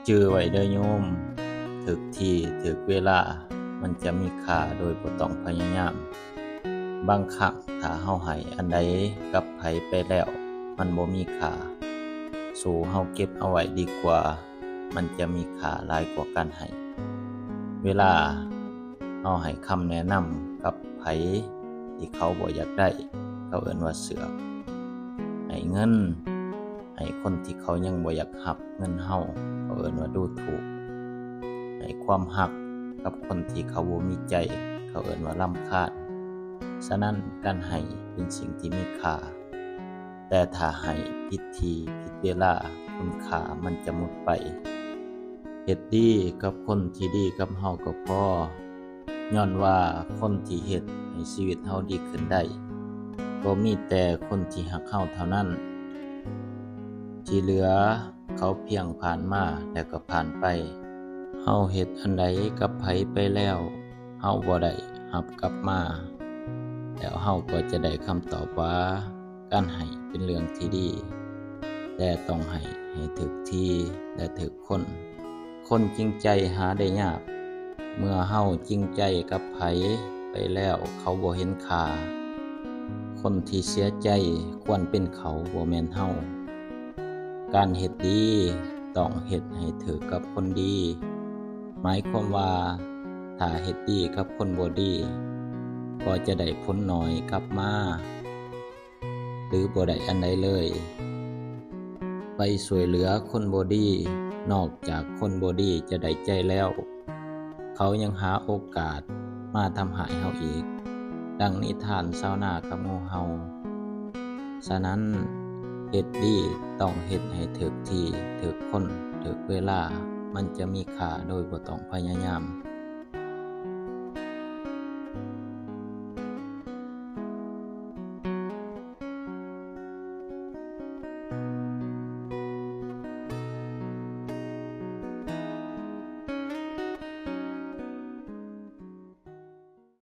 จื้อไว้เด้อโยมถึกที่ถึกเวลามันจะมีค่าโดยบ่ต้องพยายามบางครั้งถ้าเฮาให้อันใดกับไผไปแล้วมันบ่มีค่าสู้เฮาเก็บเอาไว้ดีกว่ามันจะมีค่าหลายกว่าการให้เวลาเฮาให้คำแนะนำกับไผที่เขาบ่อยากได้เขาเอิ้นว่าเสือกให้เงินให้คนที่เขายังบ่อยากรับเงินเฮาเขาเอิ้นว่าดูถูกให้ความรักกับคนที่เขาบ่มีใจเขาเอิ้นว่ารำคาญฉะนั้นการให้เป็นสิ่งที่มีค่าแต่ถ้าให้ผิดที่ผิดเวลาคุณค่ามันจะหมดไปเฮ็ดดีกับคนที่ดีกับเฮาก็พอย้อนว่าคนที่เฮ็ดให้ชีวิตเฮาดีขึ้นได้บ่มีแต่คนที่รักเฮาเท่านั้นที่เหลือเขาเพียงผ่านมาแล้วก็ผ่านไปเฮาเฮ็ดอันใดกับไผไปแล้วเฮาบ่ได้รับกลับมาแล้วเฮาก็จะได้คำตอบว่าการให้เป็นเรื่องที่ดีแต่ต้องให้ถูกที่และถูกคนคนจริงใจหาได้ยากเมื่อเฮาจริงใจกับไผไปแล้วเขาบ่เห็นค่าคนที่เสียใจควรเป็นเขาบ่แม่นเฮาการเฮ็ดดีต้องเฮ็ดให้ถูกกับคนดีหมายความว่าถ้าเฮ็ดดีกับคนบ่ดีก็จะได้ผลน้อยกลับมาหรือบ่ได้อันใดเลยไปช่วยเหลือคนบ่ดีนอกจากคนบ่ดีจะได้ใจแล้วเขายังหาโอกาสมาทำร้ายเฮาอีกดังนิทานชาวนากับงูเห่าฉะนั้นเฮ็ดดีต้องเฮ็ดให้ถูกที่ถูกคนถูกเวลามันจะมีค่าโดยบ่ต้องพยายาม